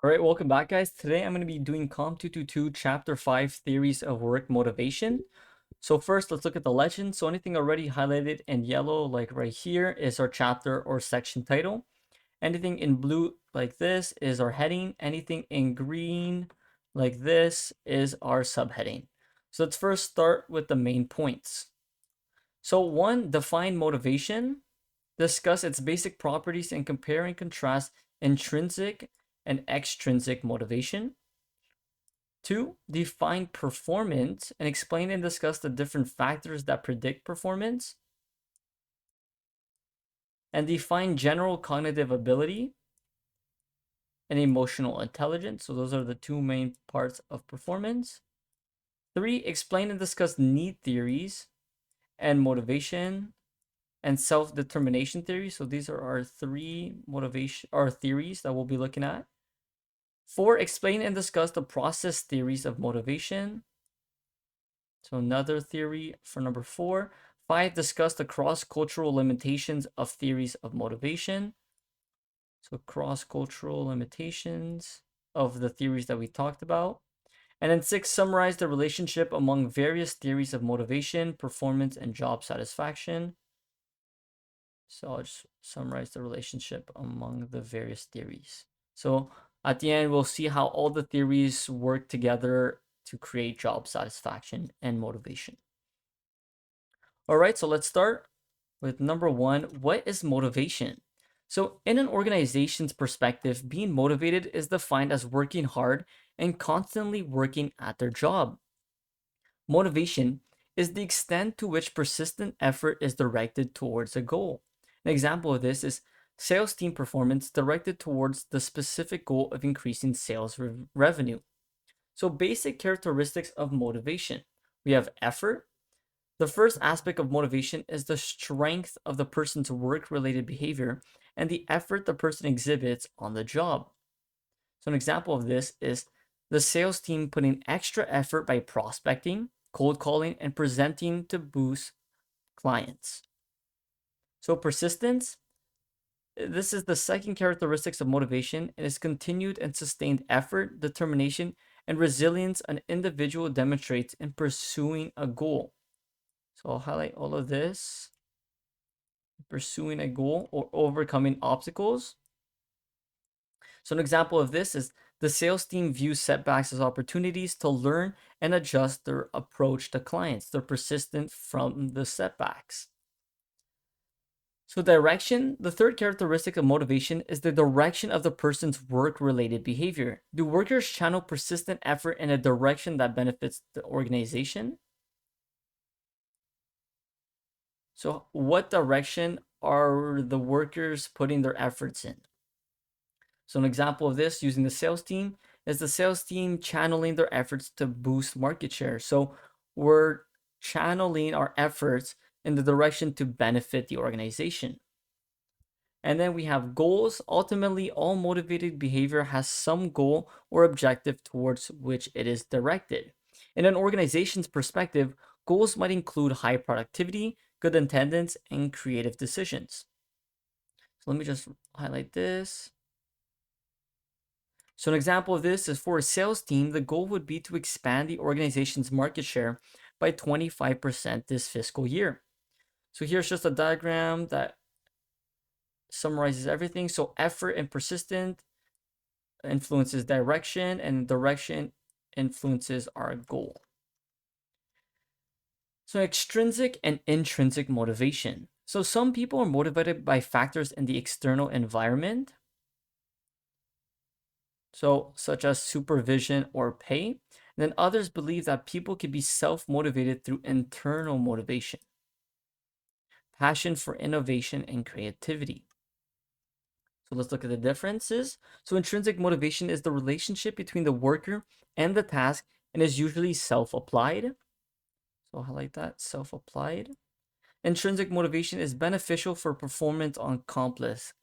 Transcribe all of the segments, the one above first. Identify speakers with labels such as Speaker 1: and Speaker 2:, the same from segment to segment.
Speaker 1: All right, welcome back, guys. Today I'm going to be doing COMM 222 Chapter 5 Theories of Work Motivation. So first, let's look at the legend. So anything already highlighted in yellow, like right here, is our chapter or section title. Anything in blue, like this, is our heading. Anything in green, like this, is our subheading. So let's first start with the main points. So 1, define motivation. Discuss its basic properties and compare and contrast intrinsic and extrinsic motivation. 2, define performance and explain and discuss the different factors that predict performance. And define general cognitive ability and emotional intelligence. So those are the two main parts of performance. 3, explain and discuss need theories and motivation and self-determination theory. So these are our three motivation or theories that we'll be looking at. 4, explain and discuss the process theories of motivation. So another theory for number 4. 5, discuss the cross-cultural limitations of theories of motivation. So cross-cultural limitations of the theories that we talked about. And then 6, summarize the relationship among various theories of motivation, performance, and job satisfaction. So I'll just summarize the relationship among the various theories. So at the end, we'll see how all the theories work together to create job satisfaction and motivation. All right, so let's start with number 1. What is motivation? So in an organization's perspective, being motivated is defined as working hard and constantly working at their job. Motivation is the extent to which persistent effort is directed towards a goal. An example of this is sales team performance directed towards the specific goal of increasing sales revenue. So, basic characteristics of motivation: we have effort. The first aspect of motivation is the strength of the person's work related behavior and the effort the person exhibits on the job. So, an example of this is the sales team putting extra effort by prospecting, cold calling, and presenting to boost clients. So, persistence. This is the second characteristics of motivation. It is continued and sustained effort, determination, and resilience an individual demonstrates in pursuing a goal. So I'll highlight all of this. Pursuing a goal or overcoming obstacles. So an example of this is the sales team views setbacks as opportunities to learn and adjust their approach to clients. They're persistent from the setbacks. So direction, the third characteristic of motivation is the direction of the person's work-related behavior. Do workers channel persistent effort in a direction that benefits the organization? So what direction are the workers putting their efforts in? So an example of this using the sales team is the sales team channeling their efforts to boost market share. So we're channeling our efforts in the direction to benefit the organization. And then we have goals. Ultimately, all motivated behavior has some goal or objective towards which it is directed. In an organization's perspective, goals might include high productivity, good attendance, and creative decisions. So let me just highlight this. So an example of this is for a sales team, the goal would be to expand the organization's market share by 25% this fiscal year. So here's just a diagram that summarizes everything. So effort and persistent influences direction, and direction influences our goal. So extrinsic and intrinsic motivation. So some people are motivated by factors in the external environment, so such as supervision or pay. And then others believe that people can be self-motivated through internal motivation, passion for innovation and creativity. So let's look at the differences. So intrinsic motivation is the relationship between the worker and the task and is usually self-applied. So I'll highlight that, self-applied. Intrinsic motivation is beneficial for performance on complex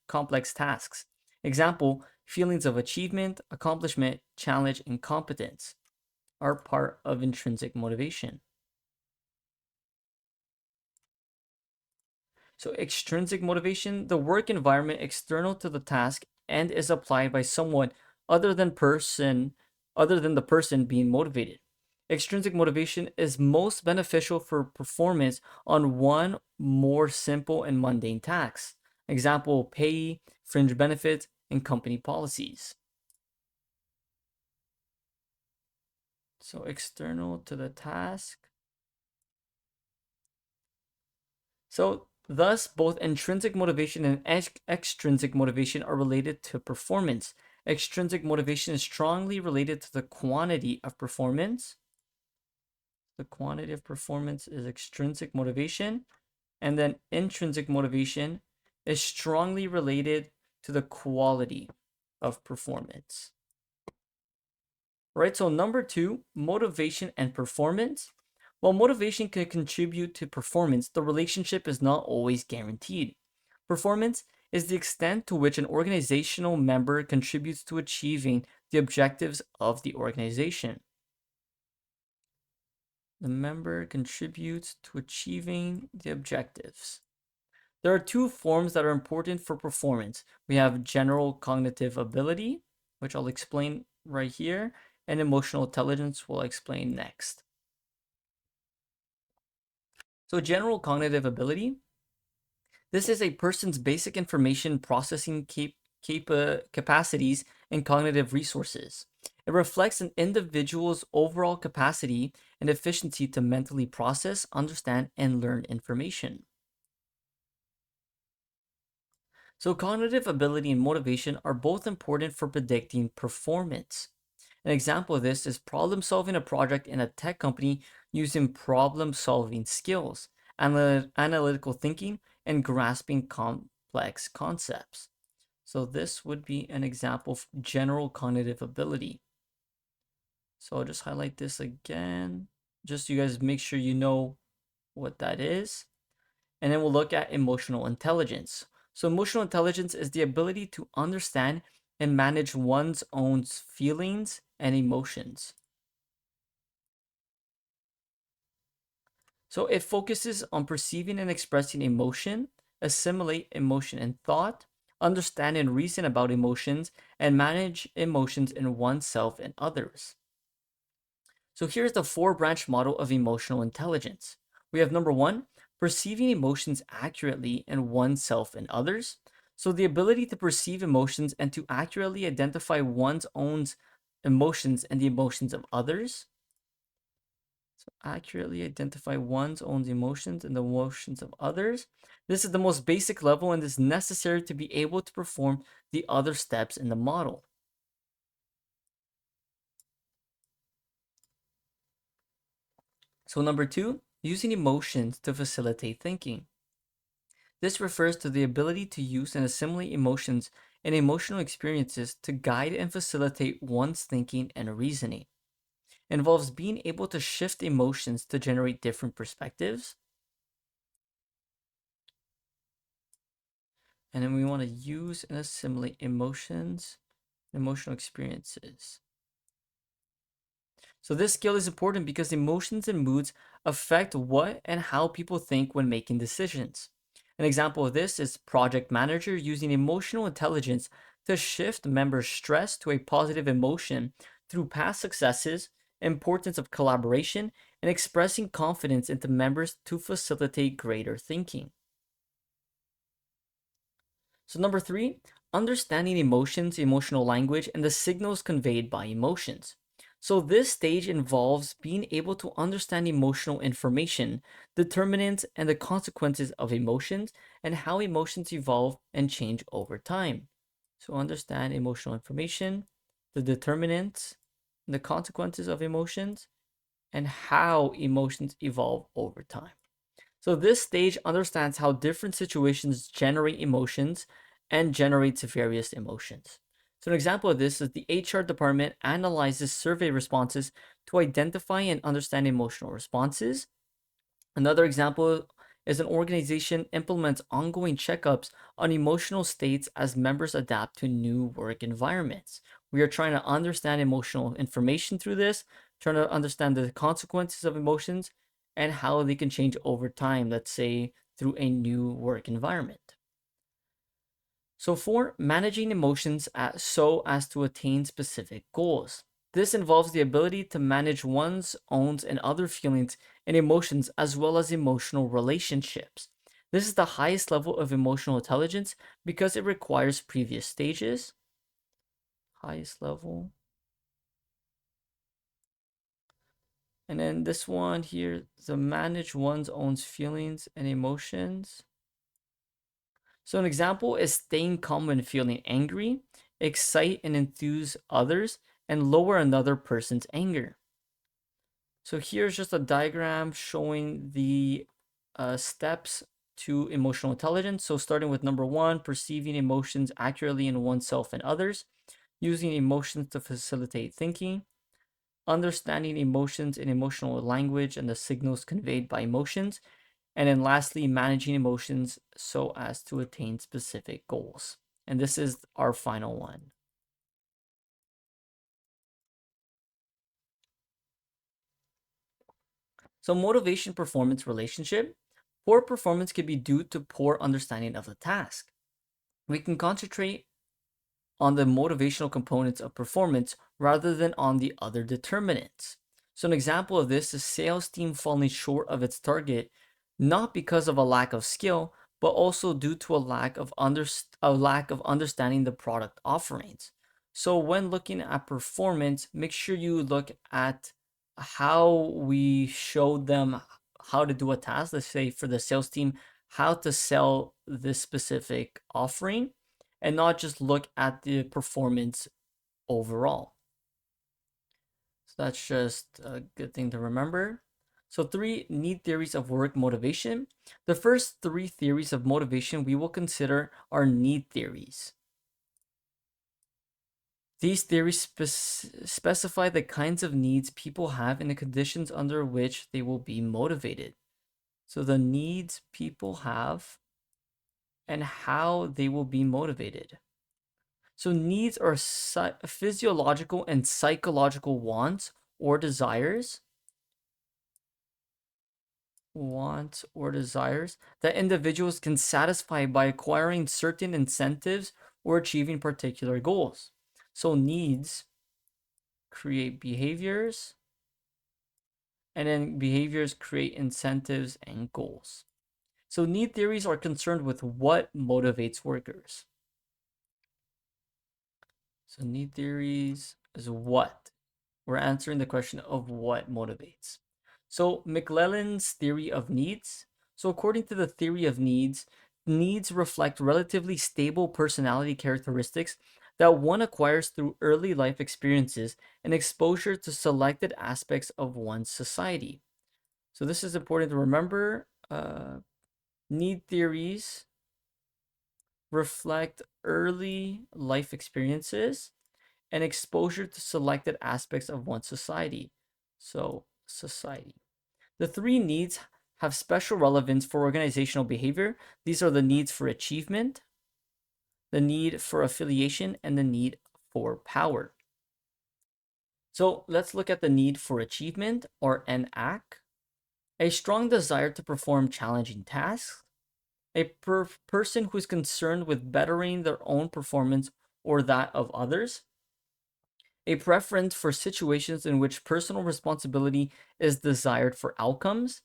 Speaker 1: tasks. Example, feelings of achievement, accomplishment, challenge, and competence are part of intrinsic motivation. So extrinsic motivation, the work environment external to the task and is applied by someone other than person other than the person being motivated. Extrinsic motivation is most beneficial for performance on one more simple and mundane task. Example, pay, fringe benefits, and company policies. So external to the task. So thus, both intrinsic motivation and extrinsic motivation are related to performance. Extrinsic motivation is strongly related to the quantity of performance. The quantity of performance is extrinsic motivation. And then intrinsic motivation is strongly related to the quality of performance. Right, so number 2, motivation and performance. While motivation can contribute to performance, the relationship is not always guaranteed. Performance is the extent to which an organizational member contributes to achieving the objectives of the organization. The member contributes to achieving the objectives. There are two forms that are important for performance. We have general cognitive ability, which I'll explain right here, and emotional intelligence, we'll explain next. So general cognitive ability, this is a person's basic information processing capacities and cognitive resources. It reflects an individual's overall capacity and efficiency to mentally process, understand, and learn information. So cognitive ability and motivation are both important for predicting performance. An example of this is problem solving a project in a tech company using problem solving skills, analytical thinking, and grasping complex concepts. So this would be an example of general cognitive ability. So I'll just highlight this again, just so you guys make sure you know what that is. And then we'll look at emotional intelligence. So emotional intelligence is the ability to understand and manage one's own feelings and emotions. So it focuses on perceiving and expressing emotion, assimilate emotion and thought, understand and reason about emotions, and manage emotions in oneself and others. So here's the 4-branch model of emotional intelligence. We have number 1, perceiving emotions accurately in oneself and others. So the ability to perceive emotions and to accurately identify one's own emotions and the emotions of others. So accurately identify one's own emotions and the emotions of others. This is the most basic level and is necessary to be able to perform the other steps in the model. So number 2, using emotions to facilitate thinking. This refers to the ability to use and assimilate emotions and emotional experiences to guide and facilitate one's thinking and reasoning. It involves being able to shift emotions to generate different perspectives. And then we want to use and assimilate emotions, emotional experiences. So this skill is important because emotions and moods affect what and how people think when making decisions. An example of this is project manager using emotional intelligence to shift members' stress to a positive emotion through past successes, importance of collaboration, and expressing confidence into members to facilitate greater thinking. So number 3, understanding emotions, emotional language, and the signals conveyed by emotions. So this stage involves being able to understand emotional information, determinants, and the consequences of emotions, and how emotions evolve and change over time. So understand emotional information, the determinants, the consequences of emotions, and how emotions evolve over time. So this stage understands how different situations generate emotions and generates various emotions. So an example of this is the HR department analyzes survey responses to identify and understand emotional responses. Another example is an organization implements ongoing checkups on emotional states as members adapt to new work environments. We are trying to understand emotional information through this, trying to understand the consequences of emotions and how they can change over time, let's say through a new work environment. So 4, managing emotions so as to attain specific goals. This involves the ability to manage one's own and other feelings and emotions as well as emotional relationships. This is the highest level of emotional intelligence because it requires previous stages. Highest level. And then this one here, to manage one's own feelings and emotions. So an example is staying calm when feeling angry, excite and enthuse others, and lower another person's anger. So here's just a diagram showing the steps to emotional intelligence. So starting with number 1, perceiving emotions accurately in oneself and others, using emotions to facilitate thinking, understanding emotions in emotional language and the signals conveyed by emotions, and then lastly, managing emotions so as to attain specific goals. And this is our final one. So, motivation performance relationship. Poor performance can be due to poor understanding of the task. We can concentrate on the motivational components of performance rather than on the other determinants. So, an example of this is sales team falling short of its target, not because of a lack of skill, but also due to a lack of understanding the product offerings. So, when looking at performance, make sure you look at how we showed them how to do a task. Let's say for the sales team, how to sell this specific offering and not just look at the performance overall. So that's just a good thing to remember. So 3 need theories of work motivation. The first 3 theories of motivation we will consider are need theories. These theories specify the kinds of needs people have and the conditions under which they will be motivated. So the needs people have and how they will be motivated. So needs are physiological and psychological wants or desires. Wants or desires that individuals can satisfy by acquiring certain incentives or achieving particular goals. So needs create behaviors, and then behaviors create incentives and goals. So need theories are concerned with what motivates workers. So need theories is what? We're answering the question of what motivates. So McClellan's theory of needs. So according to the theory of needs, needs reflect relatively stable personality characteristics that one acquires through early life experiences and exposure to selected aspects of one's society. So this is important to remember. Need theories reflect early life experiences and exposure to selected aspects of one's society. So, society. The 3 needs have special relevance for organizational behavior. These are the needs for achievement, the need for affiliation, and the need for power. So, let's look at the need for achievement or NAC. A strong desire to perform challenging tasks. A person who is concerned with bettering their own performance or that of others. A preference for situations in which personal responsibility is desired for outcomes,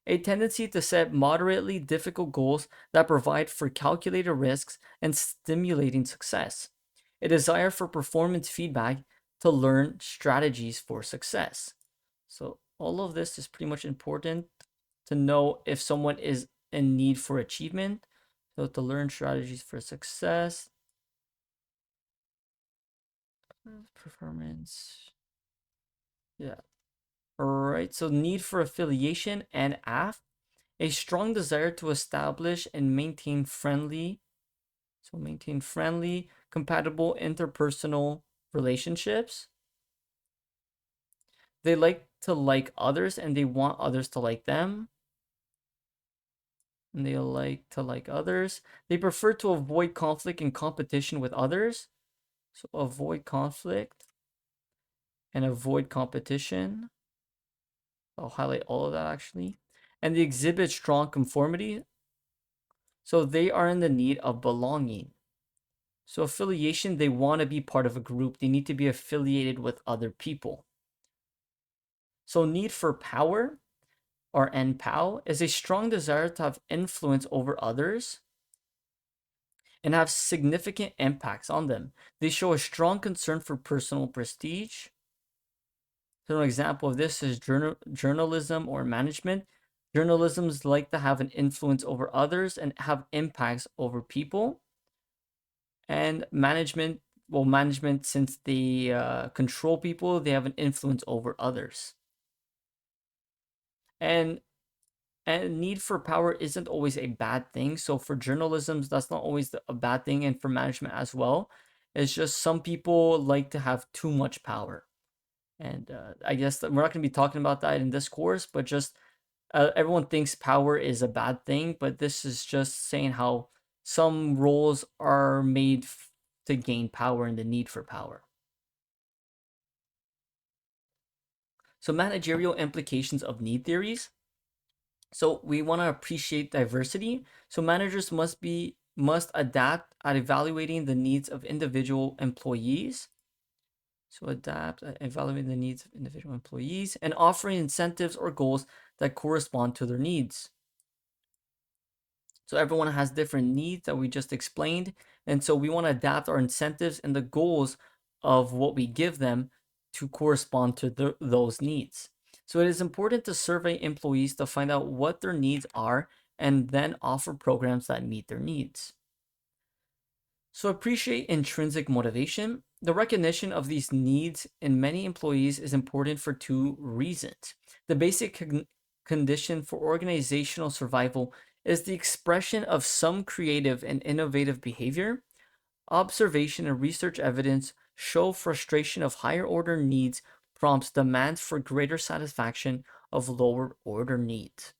Speaker 1: a tendency to set moderately difficult goals that provide for calculated risks and stimulating success, a desire for performance feedback to learn strategies for success. So, all of this is pretty much important to know if someone is in need for achievement. So, to learn strategies for success, performance. Yeah. All right. So, need for affiliation and a strong desire to establish and maintain friendly, compatible interpersonal relationships. They like to like others and they want others to like them. And they like to like others. They prefer to avoid conflict and competition with others. So avoid conflict and avoid competition. I'll highlight all of that actually. And they exhibit strong conformity. So they are in the need of belonging. So affiliation, they want to be part of a group. They need to be affiliated with other people. So need for power, or NPOW, is a strong desire to have influence over others and have significant impacts on them. They show a strong concern for personal prestige. So an example of this is journalism or management. Journalisms like to have an influence over others and have impacts over people. And management, well, management, since they control people, they have an influence over others. And need for power isn't always a bad thing. So for journalism, that's not always a bad thing, and for management as well. It's just some people like to have too much power, and I guess that we're not going to be talking about that in this course, but just everyone thinks power is a bad thing, but this is just saying how some roles are made to gain power and the need for power. So managerial implications of need theories. So we want to appreciate diversity. So managers must adapt at evaluating the needs of individual employees. So adapt at evaluating the needs of individual employees and offering incentives or goals that correspond to their needs. So everyone has different needs that we just explained. And so we want to adapt our incentives and the goals of what we give them to correspond to those needs. So it is important to survey employees to find out what their needs are and then offer programs that meet their needs. So appreciate intrinsic motivation. The recognition of these needs in many employees is important for two reasons. The basic condition for organizational survival is the expression of some creative and innovative behavior. Observation and research evidence show frustration of higher order needs prompts demands for greater satisfaction of lower order needs.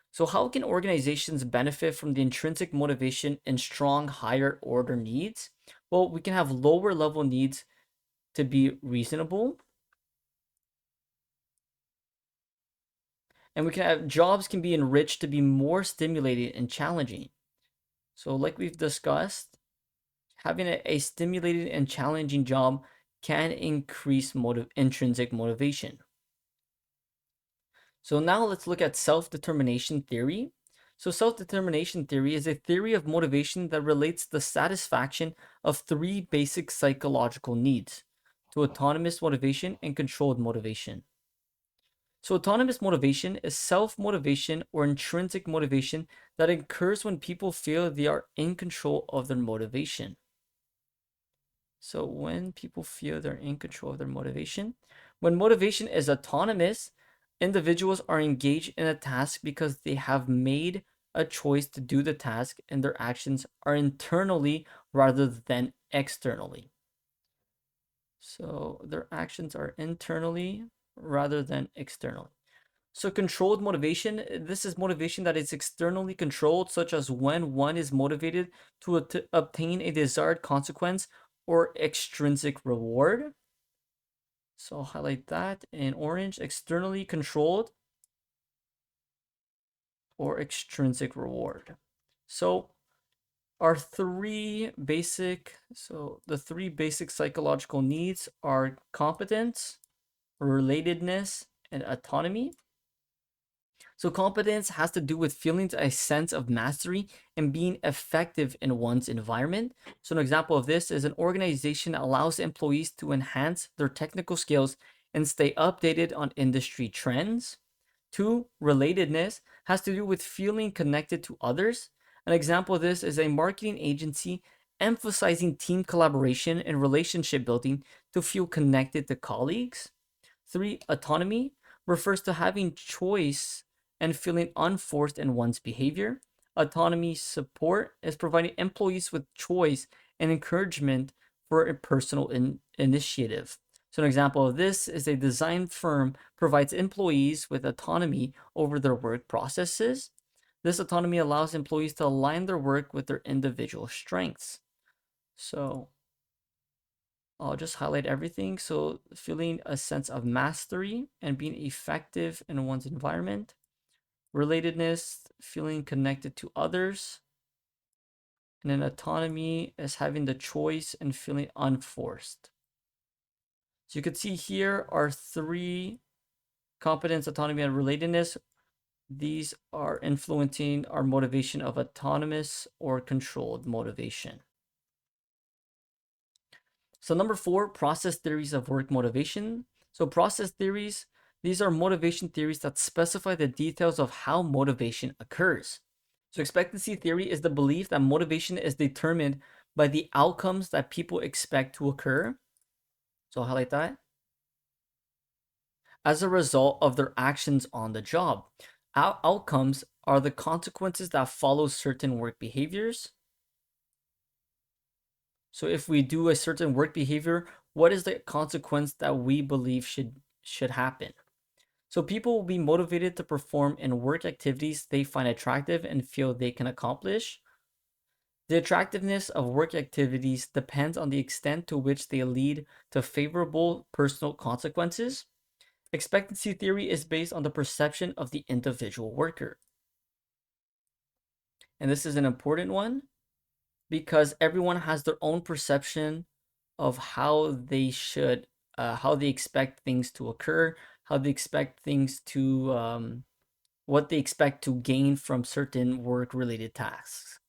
Speaker 1: So, how can organizations benefit from the intrinsic motivation and strong higher order needs? Well, we can have lower level needs to be reasonable, and we can have jobs can be enriched to be more stimulating and challenging. So, like we've discussed, having a stimulating and challenging job can increase intrinsic motivation. So now let's look at self-determination theory. So self-determination theory is a theory of motivation that relates the satisfaction of three basic psychological needs to autonomous motivation and controlled motivation. So autonomous motivation is self-motivation or intrinsic motivation that occurs when people feel they are in control of their motivation. So when people feel they're in control of their motivation, when motivation is autonomous, individuals are engaged in a task because they have made a choice to do the task and their actions are internally rather than externally. So their actions are internally rather than externally. So controlled motivation, this is motivation that is externally controlled, such as when one is motivated to obtain a desired consequence or extrinsic reward. So I'll highlight that in orange, externally controlled or extrinsic reward. So the three basic psychological needs are competence, relatedness, and autonomy. So competence has to do with feeling a sense of mastery and being effective in one's environment. So an example of this is an organization that allows employees to enhance their technical skills and stay updated on industry trends. Two, relatedness has to do with feeling connected to others. An example of this is a marketing agency emphasizing team collaboration and relationship building to feel connected to colleagues. Three, autonomy refers to having choice and feeling unforced in one's behavior. Autonomy support is providing employees with choice and encouragement for a personal initiative. So an example of this is a design firm provides employees with autonomy over their work processes. This autonomy allows employees to align their work with their individual strengths. So I'll just highlight everything. So feeling a sense of mastery and being effective in one's environment. Relatedness, feeling connected to others. And then autonomy is having the choice and feeling unforced. So you could see here are 3 competence, autonomy, and relatedness. These are influencing our motivation of autonomous or controlled motivation. So number 4, process theories of work motivation. So process theories, these are motivation theories that specify the details of how motivation occurs. So expectancy theory is the belief that motivation is determined by the outcomes that people expect to occur. So I'll highlight that. As a result of their actions on the job. Outcomes are the consequences that follow certain work behaviors. So if we do a certain work behavior, what is the consequence that we believe should happen? So people will be motivated to perform in work activities they find attractive and feel they can accomplish. The attractiveness of work activities depends on the extent to which they lead to favorable personal consequences. Expectancy theory is based on the perception of the individual worker. And this is an important one because everyone has their own perception of how they expect things to occur, how they expect things to, what they expect to gain from certain work related tasks.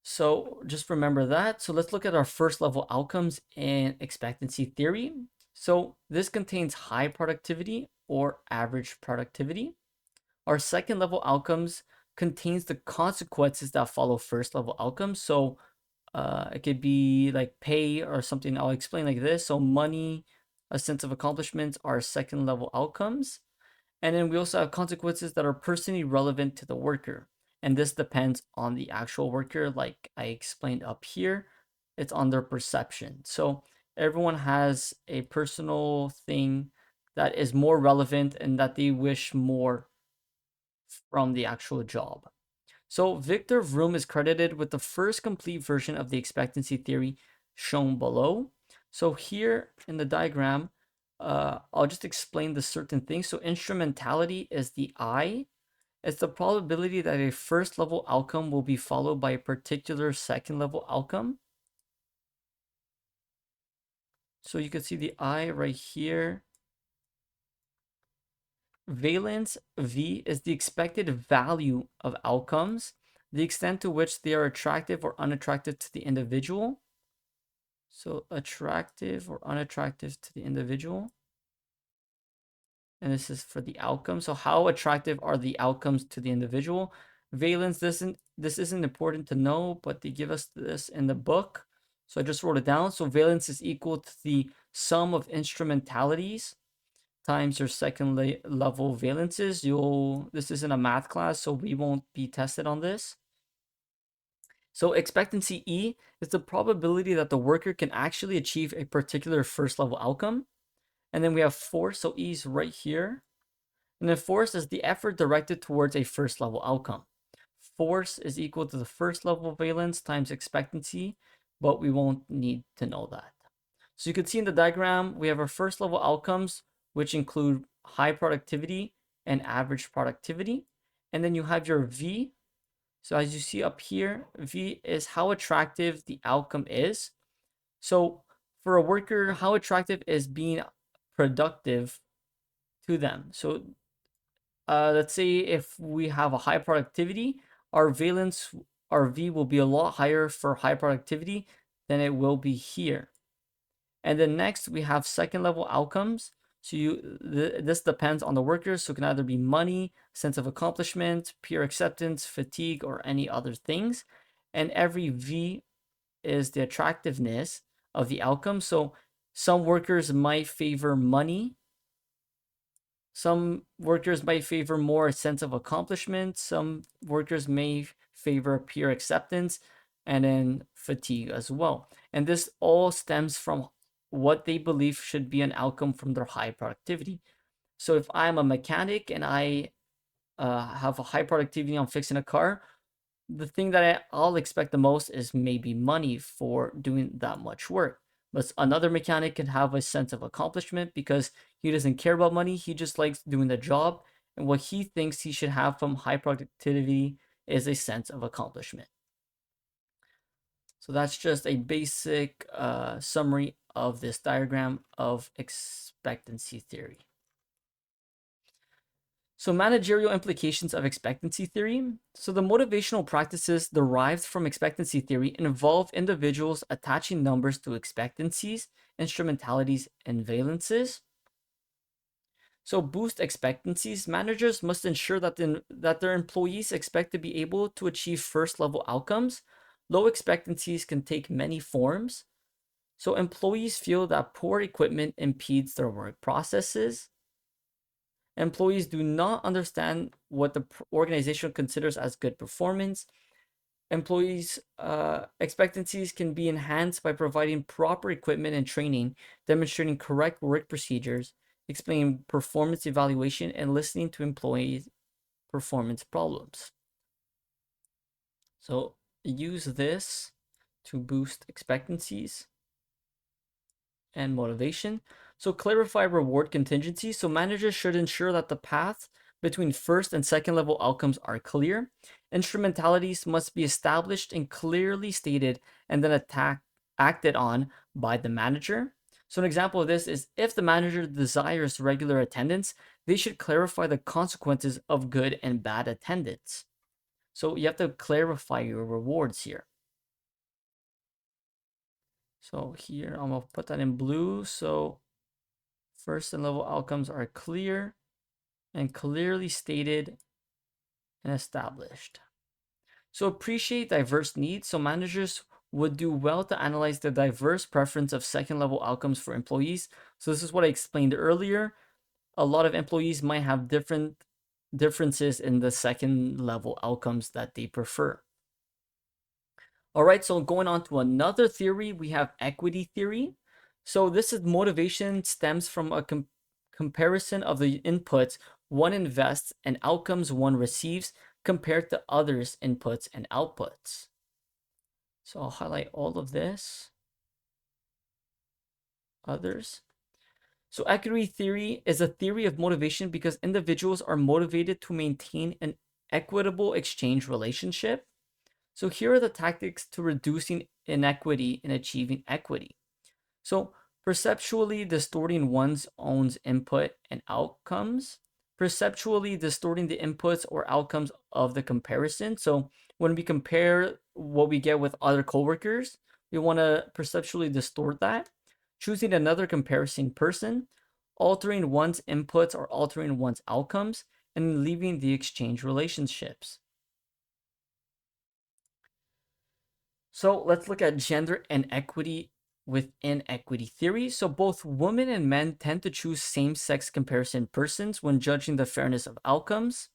Speaker 1: So just remember that. So let's look at our first level outcomes in expectancy theory. So this contains high productivity or average productivity. Our second level outcomes contains the consequences that follow first level outcomes. So it could be like pay or something I'll explain like this. So money, a sense of accomplishments are second level outcomes. And then we also have consequences that are personally relevant to the worker. And this depends on the actual worker, like I explained up here. It's on their perception. So everyone has a personal thing that is more relevant and that they wish more from the actual job. So Victor Vroom is credited with the first complete version of the expectancy theory shown below. So here in the diagram, I'll just explain the certain things. So instrumentality is the I. It's the probability that a first level outcome will be followed by a particular second level outcome. So you can see the I right here. Valence V is the expected value of outcomes, the extent to which they are attractive or unattractive to the individual. So attractive or unattractive to the individual. And this is for the outcome. So how attractive are the outcomes to the individual? Valence, this isn't important to know, but they give us this in the book. So I just wrote it down. So valence is equal to the sum of instrumentalities times your second level valences. This isn't a math class, so we won't be tested on this. So expectancy E is the probability that the worker can actually achieve a particular first level outcome. And then we have force, so E is right here. And then force is the effort directed towards a first level outcome. Force is equal to the first level valence times expectancy, but we won't need to know that. So you can see in the diagram, we have our first level outcomes, which include high productivity and average productivity. And then you have your V. So as you see up here, V is how attractive the outcome is. So for a worker, how attractive is being productive to them? So let's say if we have a high productivity, our valence, our V will be a lot higher for high productivity than it will be here. And then next we have second level outcomes. So this depends on the workers. So it can either be money, sense of accomplishment, peer acceptance, fatigue, or any other things. And every V is the attractiveness of the outcome. So some workers might favor money. Some workers might favor more a sense of accomplishment. Some workers may favor peer acceptance and then fatigue as well. And this all stems from what they believe should be an outcome from their high productivity. So if I'm a mechanic and I have a high productivity on fixing a car, the thing that I'll expect the most is maybe money for doing that much work. But another mechanic can have a sense of accomplishment because he doesn't care about money. He just likes doing the job. And what he thinks he should have from high productivity is a sense of accomplishment. So that's just a basic summary of this diagram of expectancy theory. So managerial implications of expectancy theory. So the motivational practices derived from expectancy theory involve individuals attaching numbers to expectancies, instrumentalities, and valences. So boost expectancies. Managers must ensure that, that their employees expect to be able to achieve first level outcomes. Low expectancies can take many forms. So employees feel that poor equipment impedes their work processes. Employees do not understand what the organization considers as good performance. Employees' expectancies can be enhanced by providing proper equipment and training, demonstrating correct work procedures, explaining performance evaluation, and listening to employees' performance problems. So use this to boost expectancies and motivation. So clarify reward contingencies. So managers should ensure that the paths between first and second level outcomes are clear. Instrumentalities must be established and clearly stated and then acted on by the manager. So an example of this is if the manager desires regular attendance, they should clarify the consequences of good and bad attendance. So you have to clarify your rewards here. So here I'm gonna put that in blue. So first and level outcomes are clear and clearly stated and established. So appreciate diverse needs. So managers would do well to analyze the diverse preference of second level outcomes for employees. So this is what I explained earlier. A lot of employees might have differences in the second level outcomes that they prefer. All right, so going on to another theory, we have equity theory. So this is motivation stems from a comparison of the inputs one invests and outcomes one receives compared to others' inputs and outputs. So I'll highlight all of this. Others. So equity theory is a theory of motivation because individuals are motivated to maintain an equitable exchange relationship. So here are the tactics to reducing inequity and achieving equity. So perceptually distorting one's own input and outcomes, perceptually distorting the inputs or outcomes of the comparison. So when we compare what we get with other coworkers, we want to perceptually distort that. Choosing another comparison person, altering one's inputs or altering one's outcomes, and leaving the exchange relationships. So let's look at gender inequity within equity theory. So both women and men tend to choose same-sex comparison persons when judging the fairness of outcomes.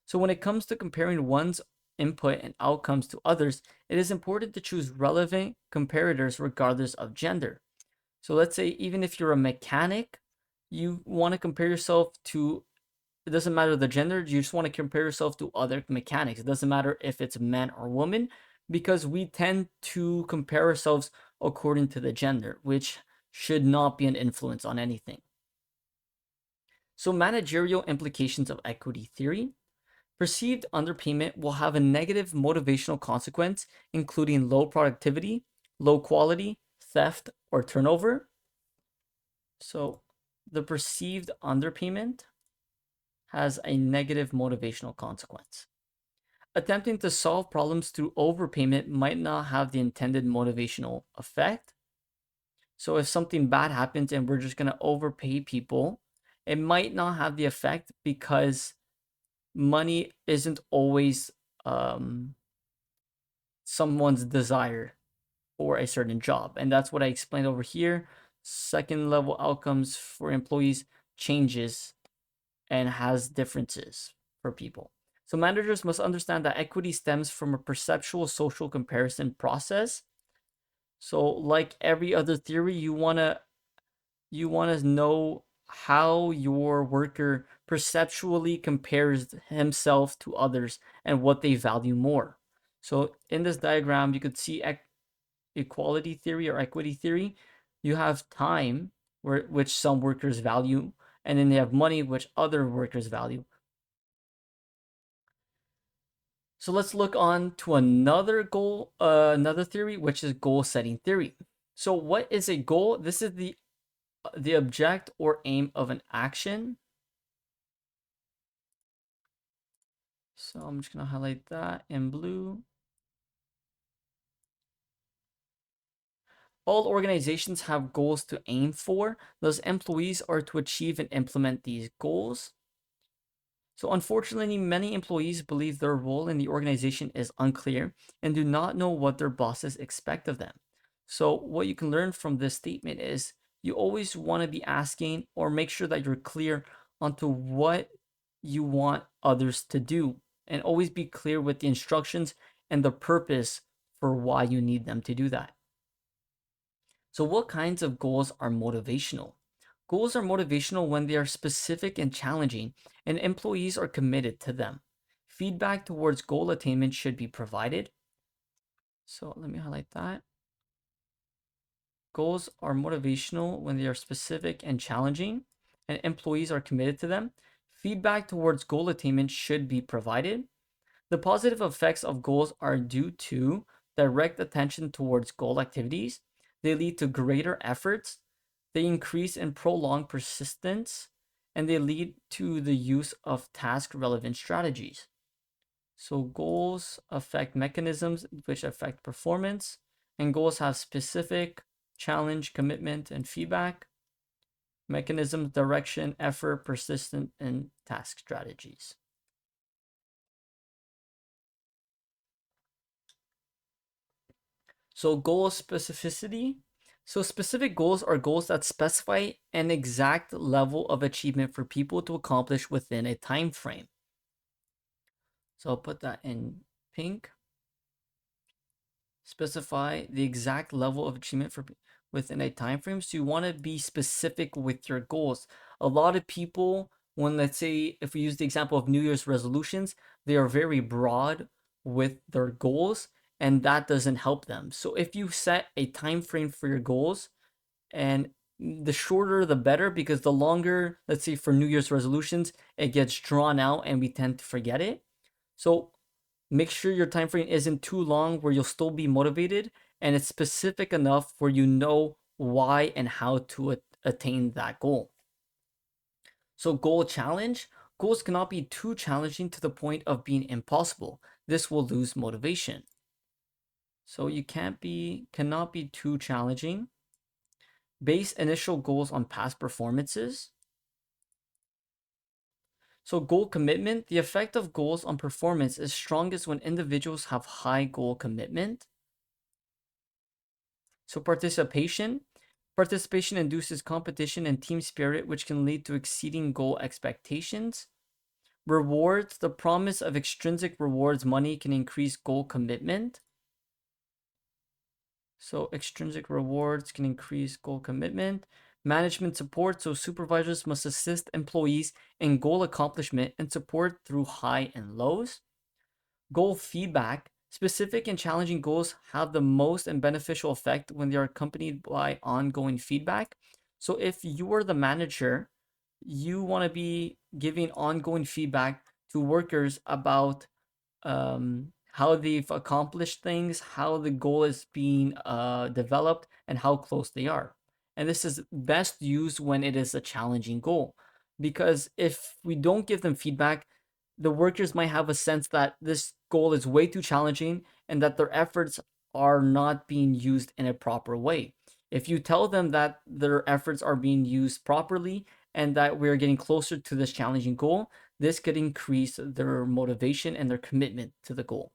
Speaker 1: So when it comes to comparing one's input and outcomes to others, it is important to choose relevant comparators regardless of gender. So let's say even if you're a mechanic, you want to compare yourself to, it doesn't matter the gender, you just want to compare yourself to other mechanics. It doesn't matter if it's man or woman, because we tend to compare ourselves according to the gender, which should not be an influence on anything. So managerial implications of equity theory. Perceived underpayment will have a negative motivational consequence, including low productivity, low quality, theft, or turnover. So the perceived underpayment has a negative motivational consequence. Attempting to solve problems through overpayment might not have the intended motivational effect. So if something bad happens and we're just going to overpay people, it might not have the effect because money isn't always someone's desire for a certain job. And that's what I explained over here. Second level outcomes for employees changes and has differences for people. So managers must understand that equity stems from a perceptual social comparison process. So like every other theory, you want to know how your worker perceptually compares himself to others and what they value more. So in this diagram, you could see equality theory or equity theory. You have time, which some workers value, and then they have money, which other workers value. So let's look on to another theory, which is goal setting theory. So what is a goal? This is the object or aim of an action. So I'm just gonna highlight that in blue. All organizations have goals to aim for. Those employees are to achieve and implement these goals. So, unfortunately, many employees believe their role in the organization is unclear and do not know what their bosses expect of them. So, what you can learn from this statement is you always want to be asking or make sure that you're clear onto what you want others to do, and always be clear with the instructions and the purpose for why you need them to do that. So, what kinds of goals are motivational? Goals are motivational when they are specific and challenging, and employees are committed to them. Feedback towards goal attainment should be provided. So, let me highlight that. Goals are motivational when they are specific and challenging, and employees are committed to them. Feedback towards goal attainment should be provided. The positive effects of goals are due to direct attention towards goal activities. They lead to greater efforts. They increase and prolong persistence. And they lead to the use of task relevant strategies. So, goals affect mechanisms which affect performance. And goals have specific challenge, commitment, and feedback. Mechanisms, direction, effort, persistent, and task strategies. So goal specificity. So specific goals are goals that specify an exact level of achievement for people to accomplish within a time frame. So I'll put that in pink. Specify the exact level of achievement for within a time frame. So you want to be specific with your goals. A lot of people, when let's say if we use the example of New Year's resolutions, they are very broad with their goals and that doesn't help them. So if you set a time frame for your goals, and the shorter the better, because the longer, let's say for New Year's resolutions, it gets drawn out and we tend to forget it. So make sure your time frame isn't too long where you'll still be motivated, and it's specific enough where you know why and how to attain that goal. So goal challenge. Goals cannot be too challenging to the point of being impossible. This will lose motivation. So you cannot be too challenging. Base initial goals on past performances. So goal commitment. The effect of goals on performance is strongest when individuals have high goal commitment. So participation. Participation induces competition and team spirit, which can lead to exceeding goal expectations. Rewards. The promise of extrinsic rewards money can increase goal commitment. So extrinsic rewards can increase goal commitment. Management support. So supervisors must assist employees in goal accomplishment and support through high and lows. Goal feedback. Specific and challenging goals have the most and beneficial effect when they are accompanied by ongoing feedback. So if you are the manager, you want to be giving ongoing feedback to workers about how they've accomplished things, how the goal is being developed, and how close they are. And this is best used when it is a challenging goal. Because if we don't give them feedback, the workers might have a sense that this goal is way too challenging and that their efforts are not being used in a proper way. If you tell them that their efforts are being used properly and that we're getting closer to this challenging goal, this could increase their motivation and their commitment to the goal.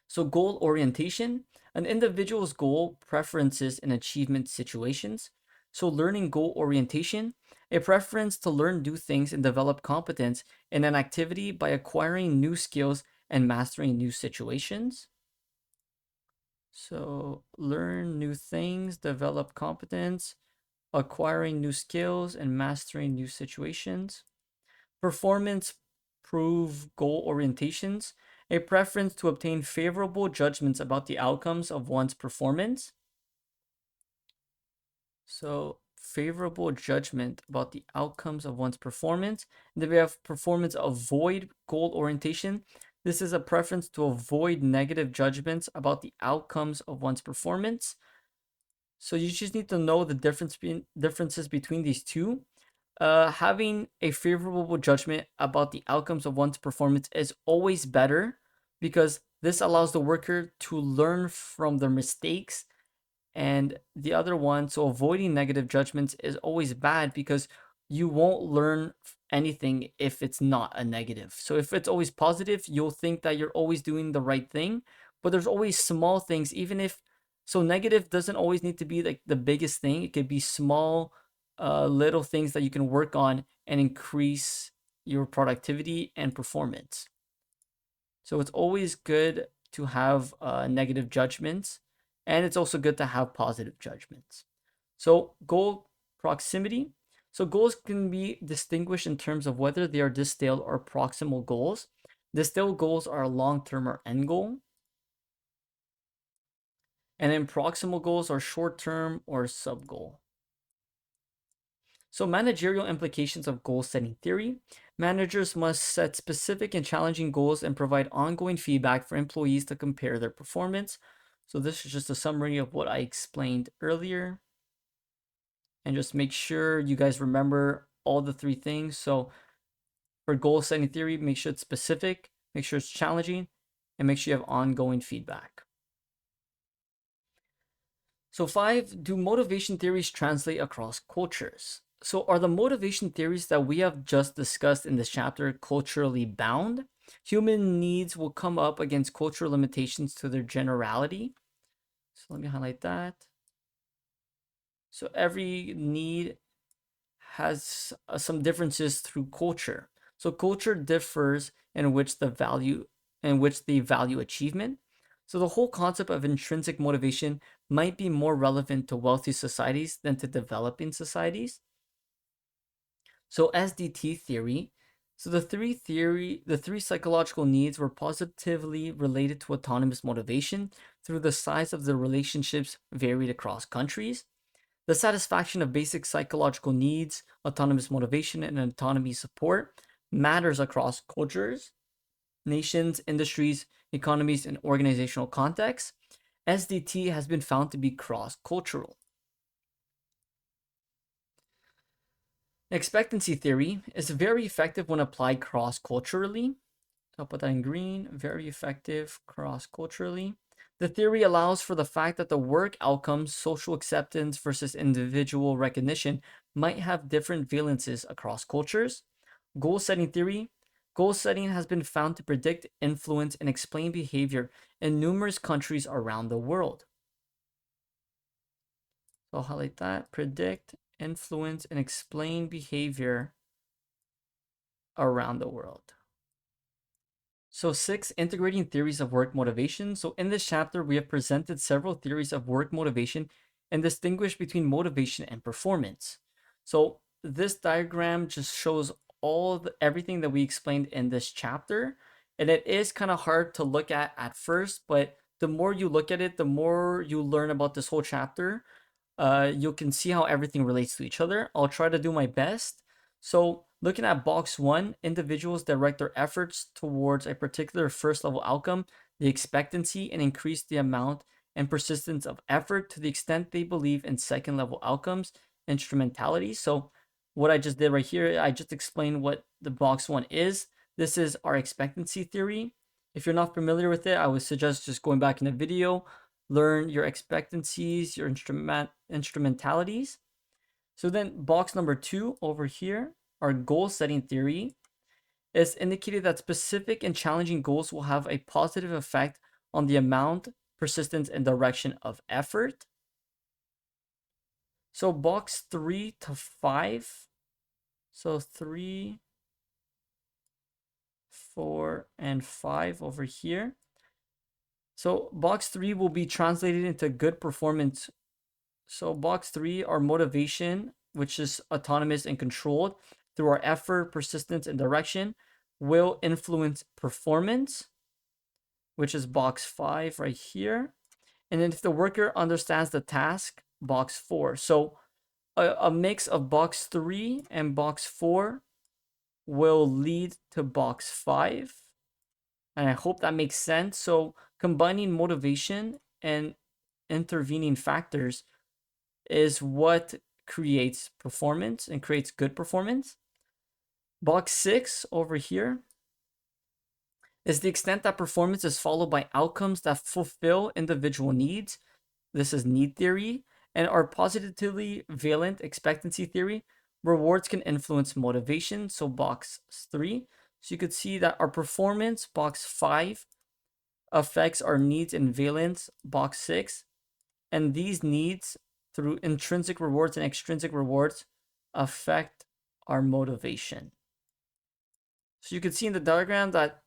Speaker 1: So, goal orientation, an individual's goal, preferences, and achievement situations. So, learning goal orientation, a preference to learn new things and develop competence in an activity by acquiring new skills and mastering new situations. So, learn new things, develop competence, acquiring new skills, and mastering new situations. Performance prove goal orientations, a preference to obtain favorable judgments about the outcomes of one's performance. So, favorable judgment about the outcomes of one's performance. And then we have performance avoid goal orientation. This is a preference to avoid negative judgments about the outcomes of one's performance. So you just need to know the differences between these two. Having a favorable judgment about the outcomes of one's performance is always better because this allows the worker to learn from their mistakes. And the other one, so avoiding negative judgments is always bad because you won't learn anything if it's not a negative. So if it's always positive, you'll think that you're always doing the right thing, but there's always small things, even if, so negative doesn't always need to be like the biggest thing. It could be small, little things that you can work on and increase your productivity and performance. So it's always good to have negative judgments, and it's also good to have positive judgments. So goal proximity. So goals can be distinguished in terms of whether they are distal or proximal goals. Distal goals are long-term or end goal. And then proximal goals are short-term or sub-goal. So managerial implications of goal setting theory. Managers must set specific and challenging goals and provide ongoing feedback for employees to compare their performance. So this is just a summary of what I explained earlier. And just make sure you guys remember all the three things. So for goal setting theory, make sure it's specific, make sure it's challenging, and make sure you have ongoing feedback. So 5, do motivation theories translate across cultures? So are the motivation theories that we have just discussed in this chapter culturally bound? Human needs will come up against cultural limitations to their generality. So let me highlight that. So every need has some differences through culture. So culture differs in which they value achievement. So the whole concept of intrinsic motivation might be more relevant to wealthy societies than to developing societies. So SDT theory. So the three psychological needs were positively related to autonomous motivation through the size of the relationships varied across countries. The satisfaction of basic psychological needs, autonomous motivation, and autonomy support matters across cultures, nations, industries, economies, and organizational contexts. SDT has been found to be cross-cultural. Expectancy theory is very effective when applied cross-culturally. I'll put that in green, very effective cross-culturally. The theory allows for the fact that the work outcomes, social acceptance versus individual recognition, might have different valences across cultures. Goal setting theory. Goal setting has been found to predict, influence, and explain behavior in numerous countries around the world. So I'll highlight that. Predict, influence, and explain behavior around the world. So 6, integrating theories of work motivation. So in this chapter, we have presented several theories of work motivation and distinguished between motivation and performance. So this diagram just shows everything that we explained in this chapter. And it is kind of hard to look at first, but the more you look at it, the more you learn about this whole chapter. You can see how everything relates to each other. I'll try to do my best. So looking at box 1, individuals direct their efforts towards a particular first level outcome, the expectancy, and increase the amount and persistence of effort to the extent they believe in second level outcomes, instrumentality. So what I just did right here, I just explained what the box 1 is. This is our expectancy theory. If you're not familiar with it, I would suggest just going back in the video, learn your expectancies, your instrumentalities. So then box number 2 over here, our goal setting theory, is indicated that specific and challenging goals will have a positive effect on the amount, persistence, and direction of effort. So box 3 to 5, so 3, 4, and 5 over here. So box 3 will be translated into good performance. So box 3, our motivation, which is autonomous and controlled through our effort, persistence, and direction, will influence performance, which is box 5 right here. And then if the worker understands the task, box 4. So a mix of box 3 and box 4 will lead to box 5. And I hope that makes sense. So combining motivation and intervening factors is what creates performance and creates good performance. Box 6 over here is the extent that performance is followed by outcomes that fulfill individual needs. This is need theory. And our positively valent expectancy theory, rewards can influence motivation. So box 3. So you could see that our performance, box 5, affects our needs and valence, box 6. And these needs, through intrinsic rewards and extrinsic rewards, affect our motivation. So you can see in the diagram that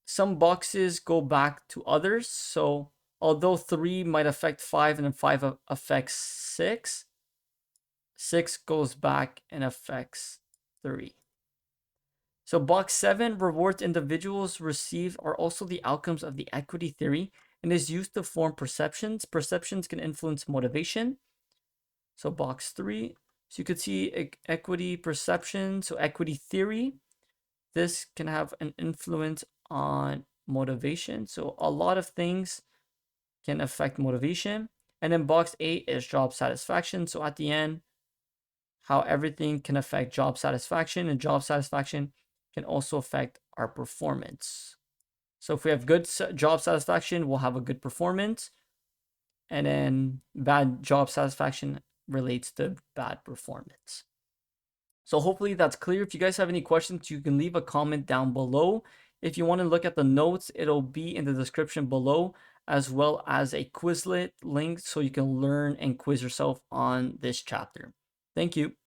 Speaker 1: some boxes go back to others. So although 3 might affect 5 and then 5 affects 6, 6 goes back and affects 3. So box 7, rewards individuals receive are also the outcomes of the equity theory and is used to form perceptions. Perceptions can influence motivation. So box 3. So you could see equity perception. So equity theory. This can have an influence on motivation. So a lot of things can affect motivation. And then box 8 is job satisfaction. So at the end, how everything can affect job satisfaction, and job satisfaction can also affect our performance. So if we have good job satisfaction, we'll have a good performance. And then bad job satisfaction relates to bad performance. So hopefully that's clear. If you guys have any questions, you can leave a comment down below. If you want to look at the notes, it'll be in the description below, as well as a Quizlet link so you can learn and quiz yourself on this chapter. Thank you.